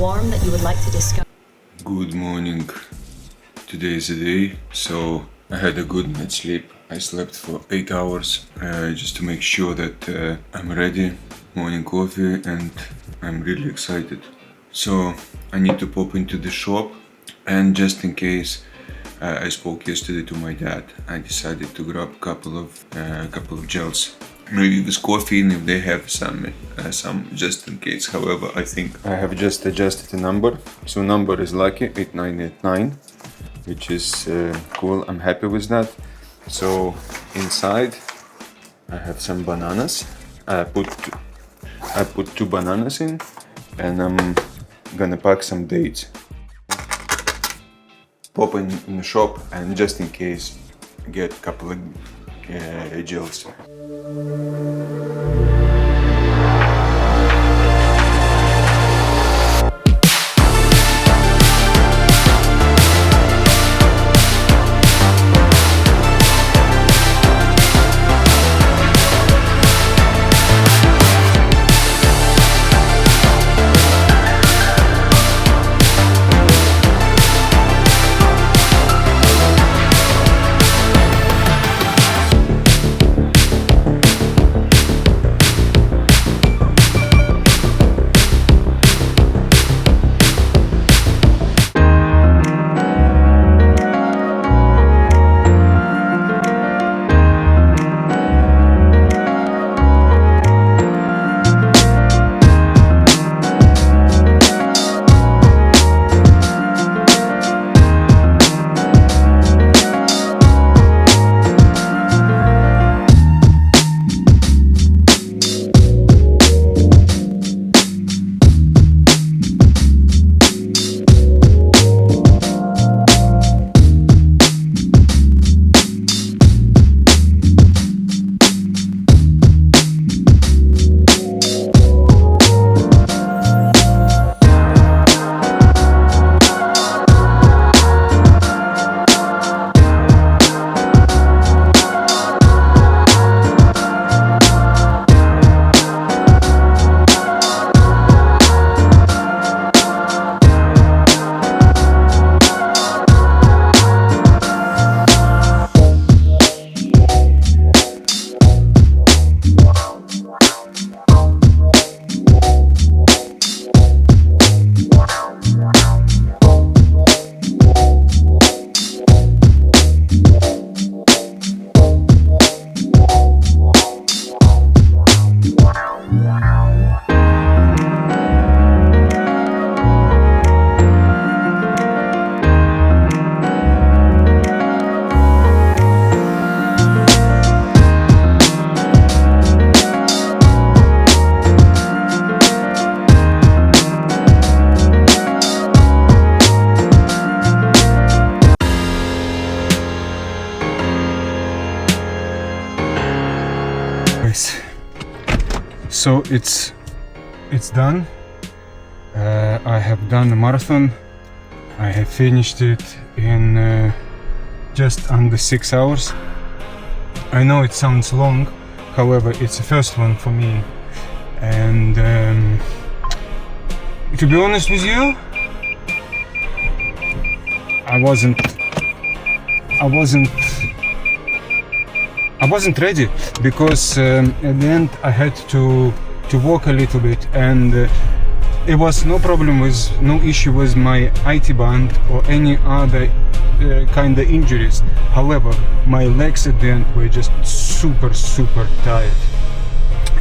warm that you would like to discuss? Good morning. Today is the day, so I had a good night's sleep. I slept for 8 hours just to make sure that I'm ready. Morning coffee, and I'm really excited. So I need to pop into the shop, and just in case I spoke yesterday to my dad, I decided to grab a couple of gels. Maybe with coffee, if they have some just in case. However, I think I have just adjusted the number. So number is lucky, 8989, which is cool. I'm happy with that. So inside I have some bananas. I put 2 bananas in, and I'm gonna pack some dates. Pop in the shop, and just in case get a couple of gels. So it's done. I have done the marathon. I have finished it in just under 6 hours. I know it sounds long, however it's the first one for me, and to be honest with you, I wasn't ready, because at the end I had to walk a little bit, and it was no issue with my IT band or any other kind of injuries. However, my legs at the end were just super tired.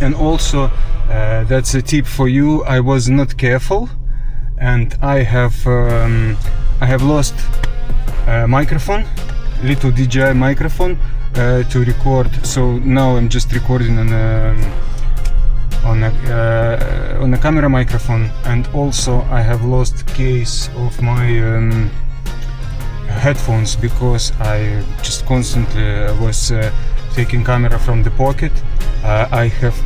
And also that's a tip for you, I was not careful, and I have lost a microphone, little DJI microphone to record. So now I'm just recording on a camera microphone, and also I have lost case of my headphones, because I just constantly was taking camera from the pocket. I have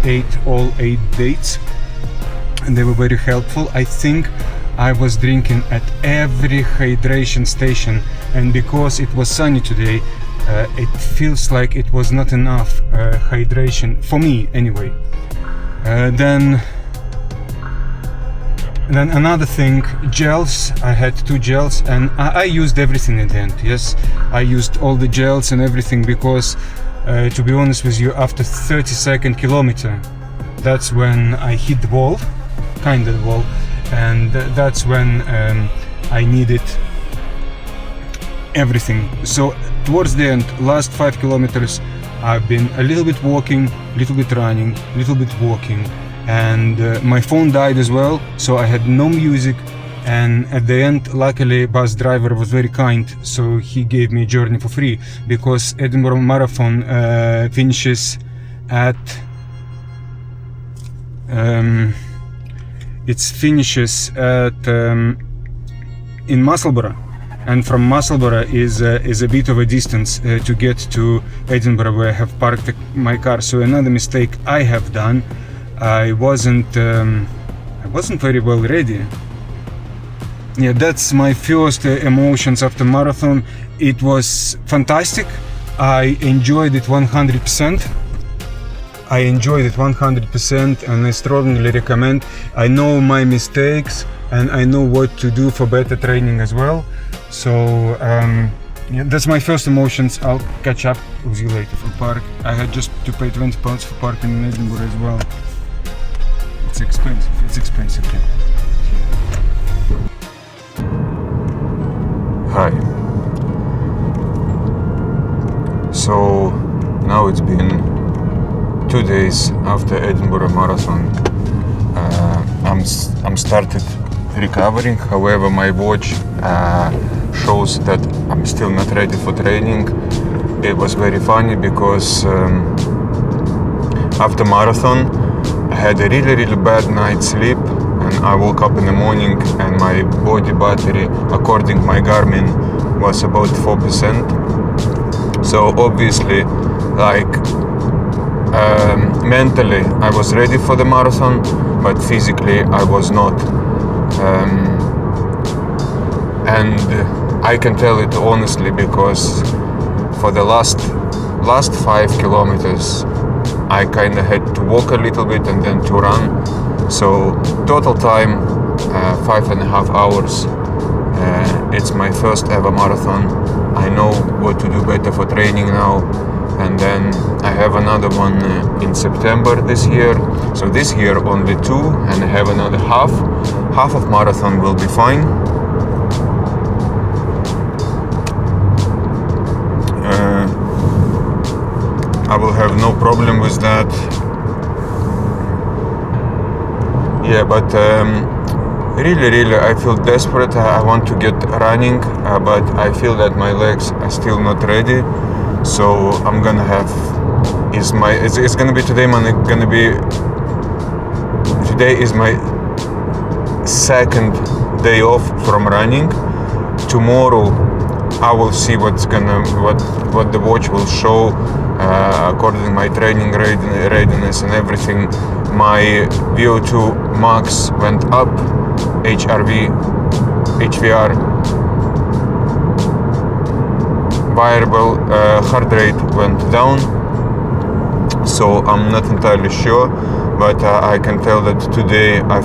all 8 dates, and they were very helpful. I think I was drinking at every hydration station, and because it was sunny today, it feels like it was not enough hydration for me anyway. Then And then another thing, gels. I had 2 gels, and I used everything in the end. Yes, I used all the gels and everything because, to be honest with you, after 32nd kilometer, that's when I hit the wall, kind of the wall, and that's when I needed everything. So towards the end, last 5 kilometers, I've been a little bit walking, a little bit running, a little bit walking, and my phone died as well, so I had no music. And at the end, luckily, bus driver was very kind, so he gave me a journey for free, because Edinburgh Marathon finishes at in Musselburgh, and from Musselburgh is a bit of a distance to get to Edinburgh, where I have parked my car. So another mistake I have done, I wasn't very well ready. Yeah, that's my first emotions after marathon. It was fantastic. I enjoyed it 100%. And I strongly recommend. I know my mistakes and I know what to do for better training as well. So yeah, that's my first emotions. I'll catch up with you later for park. I had just to pay £20 for parking in Edinburgh as well. It's expensive. Yeah. Hi. So now it's been 2 days after Edinburgh Marathon. I'm started recovering. However, my watch shows that I'm still not ready for training. It was very funny because after marathon I had a really bad night's sleep, and I woke up in the morning and my body battery, according to my Garmin, was about 4%. So obviously, like, mentally I was ready for the marathon, but physically I was not. And I can tell it honestly because for the last 5 kilometers I kind of had to walk a little bit and then to run. So total time 5.5 hours. It's my first ever marathon. I know what to do better for training now. And then I have another one in September this year. So this year only 2, and I have another half. Half of marathon will be fine. I will have no problem with that. Yeah, but really I feel desperate. I want to get running, but I feel that my legs are still not ready. So I'm gonna have it's gonna be today. Today is my second day off from running. Tomorrow I will see what the watch will show according to my training readiness and everything. My VO2 max went up, HVR variable heart rate went down, so I'm not entirely sure, but I can tell that today I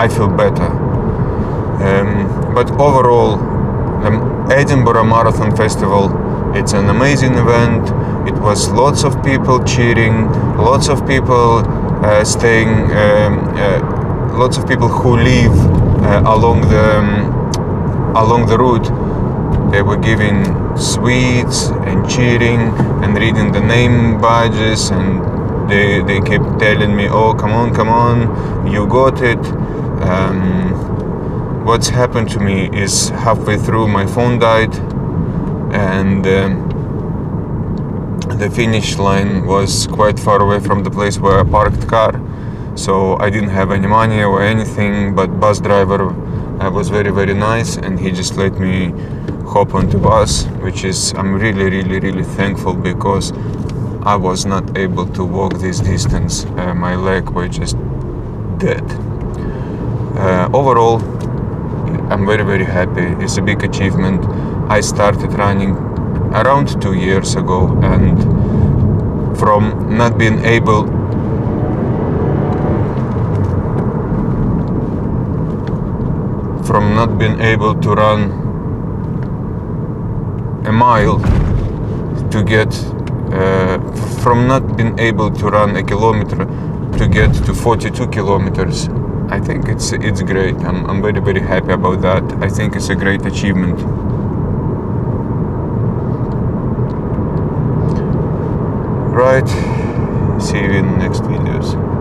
feel better. But overall, the Edinburgh Marathon Festival, it's an amazing event. It was lots of people cheering, lots of people staying, lots of people who live along the route. They were giving sweets and cheering and reading the name badges, and they kept telling me, "Oh, come on, you got it." What's happened to me is halfway through my phone died, and the finish line was quite far away from the place where I parked car, so I didn't have any money or anything. But bus driver was very nice, and he just let me hop on the bus, which is I'm really thankful, because I was not able to walk this distance. My leg were just dead. Overall, I'm very happy. It's a big achievement. I started running around 2 years ago, and from not being able from not being able to run a mile to get from not being able to run a kilometer to get to 42 kilometers. I think it's great. I'm very, very happy about that. I think it's a great achievement. Right, see you in the next videos.